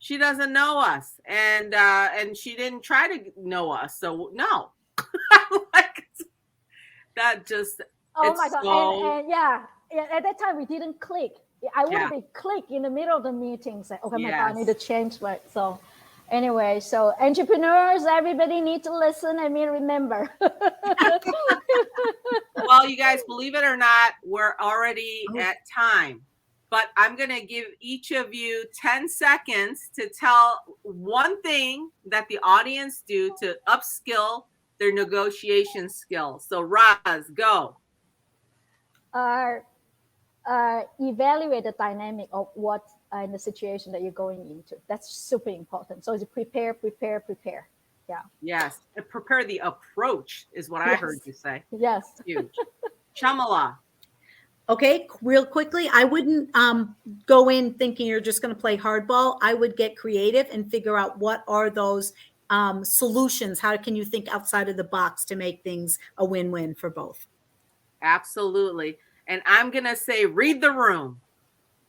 She doesn't know us. And she didn't try to know us. So no. Like, that just, oh my God. So... And yeah, at that time we didn't click. I would have been click in the middle of the meeting, say, okay, my God, I need to change that. So anyway, so entrepreneurs, everybody need to listen and remember. Well, you guys, believe it or not, we're already at time. But I'm going to give each of you 10 seconds to tell one thing that the audience do to upskill their negotiation skills. So, Roz, go. Evaluate the dynamic of what in the situation that you're going into. That's super important. So it's prepare. Yeah. Yes. And prepare the approach is what I heard you say. Yes. Huge. Shamala. Okay, real quickly, I wouldn't go in thinking you're just going to play hardball. I would get creative and figure out what are those solutions. How can you think outside of the box to make things a win-win for both? Absolutely. And I'm going to say, read the room.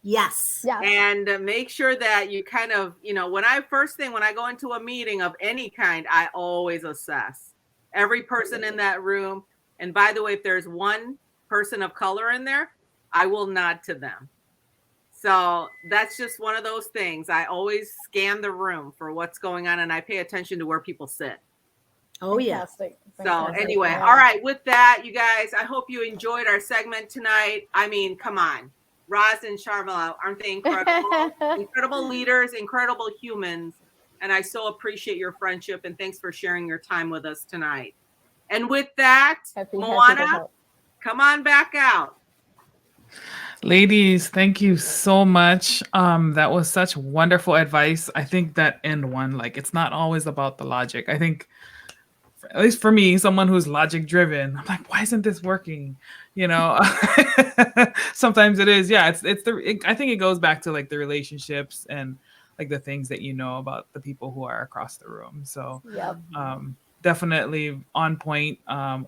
Yes. And make sure that you kind of, when I go into a meeting of any kind, I always assess every person in that room. And by the way, if there's one person of color in there, I will nod to them. So that's just one of those things. I always scan the room for what's going on and I pay attention to where people sit. Oh, yeah. So anyway, all right. With that, you guys, I hope you enjoyed our segment tonight. I mean, come on. Roz and Sharmila, aren't they incredible? Incredible leaders, incredible humans. And I so appreciate your friendship and thanks for sharing your time with us tonight. And with that, Moana, come on back out. Ladies, thank you so much. That was such wonderful advice. I think that end one, like, it's not always about the logic. I think at least for me, someone who's logic driven, I'm like, why isn't this working? You know, sometimes it is. Yeah, I think it goes back to like the relationships and like the things that you know about the people who are across the room. So Yep. Definitely on point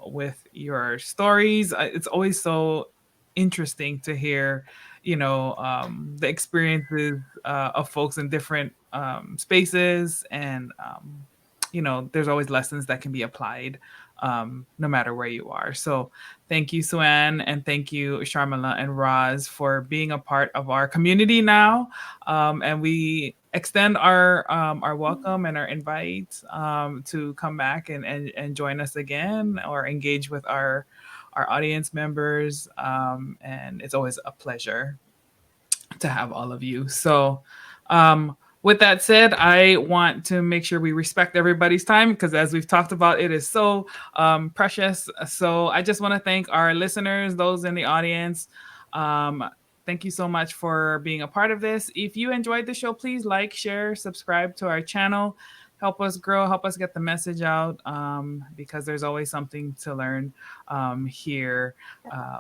with your stories. It's always so interesting to hear, you know, the experiences of folks in different spaces, and you know, there's always lessons that can be applied no matter where you are. So thank you, Suan, and thank you, Sharmila and Roz, for being a part of our community now. And we extend our welcome and our invite to come back and join us again or engage with our audience members. And it's always a pleasure to have all of you. So with that said, I want to make sure we respect everybody's time, because as we've talked about, it is so precious. So I just want to thank our listeners, those in the audience. Thank you so much for being a part of this. If you enjoyed the show, please like, share, subscribe to our channel. Help us grow, help us get the message out, because there's always something to learn here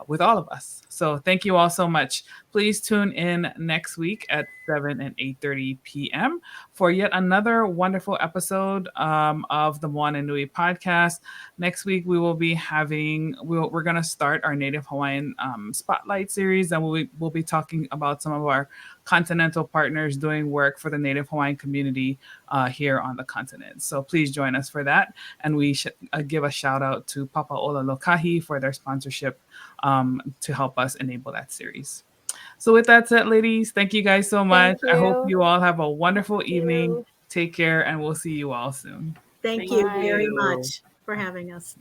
with all of us. So thank you all so much. Please tune in next week at 7 and 8:30 p.m. for yet another wonderful episode of the Moana Nui Podcast. Next week, we will be we're going to start our Native Hawaiian Spotlight series, and we'll be talking about some of our continental partners doing work for the Native Hawaiian community here on the continent. So please join us for that. And we should give a shout out to Papa'ola Lokahi for their sponsorship to help us enable that series. So with that said, ladies, thank you guys so much. I hope you all have a wonderful evening. Take care, and we'll see you all soon. Thank you very much for having us.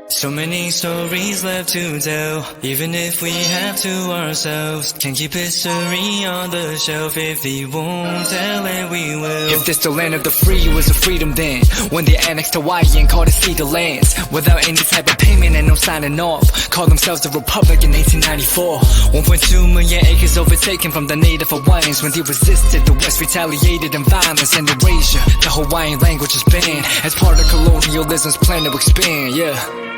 So many stories left to tell, even if we have to ourselves. Can't keep history on the shelf. If we won't tell it, we will. If this the land of the free, was a freedom then, when they annexed Hawaii and called it Cedar Lands, without any type of payment and no signing off. Called themselves the Republic in 1894. 1.2 million acres overtaken from the native Hawaiians. When they resisted, the West retaliated in violence and erasure. The Hawaiian language is banned as part of colonialism's plan to expand.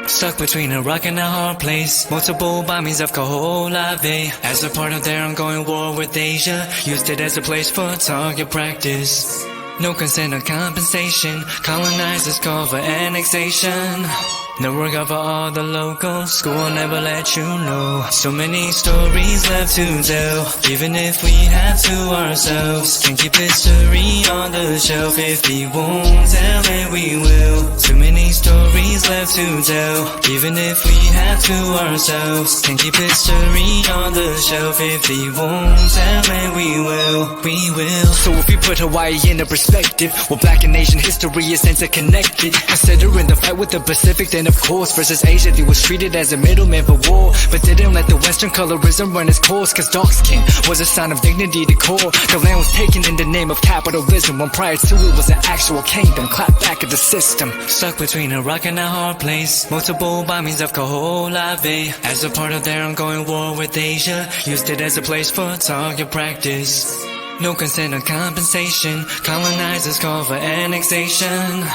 Stuck between a rock and a hard place. Multiple bombings of Kaho'olawe as a part of their ongoing war with Asia. Used it as a place for target practice. No consent or compensation. Colonizers call for annexation. The work of all the locals. School will never let you know. So many stories left to tell, even if we have to ourselves. Can't keep history on the shelf. If we won't tell it, we will. Too many stories left to tell, even if we have to ourselves. Can't keep history on the shelf. If we won't tell it, we will. We will. So if we put Hawaii into perspective, well, Black and Asian history is interconnected. Considering the fight with the Pacific, then of course versus Asia, they was treated as a middleman for war, but didn't let the Western colorism run its course. Cause dark skin was a sign of dignity to core. The land was taken in the name of capitalism, when prior to it was an actual kingdom. Clap back at the system. Stuck between a rock and a hard place. Multiple bombings of Kaho'olawe as a part of their ongoing war with Asia. Used it as a place for target practice. No consent or compensation. Colonizers call for annexation.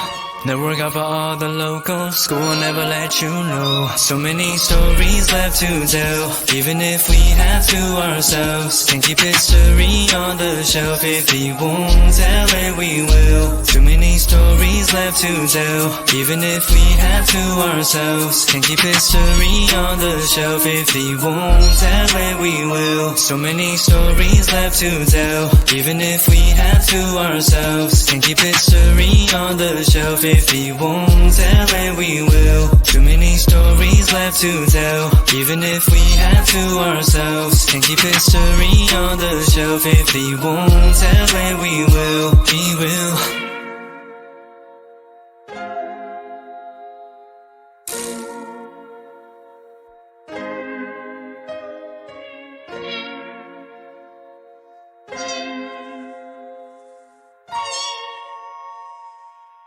The work of all the locals. School will never let you know. So many stories left to tell, even if we have to ourselves. Can't keep history on the shelf. If we won't tell it, we will. Too many stories left to tell, even if we have to ourselves. Can't keep history on the shelf. If we won't tell it, we will. So many stories left to tell, even if we have to ourselves. Can't keep history on the shelf. If we won't tell it, we will. Too many stories left to tell, even if we have to ourselves. Can't keep history on the shelf. If we won't tell it, we will. We will.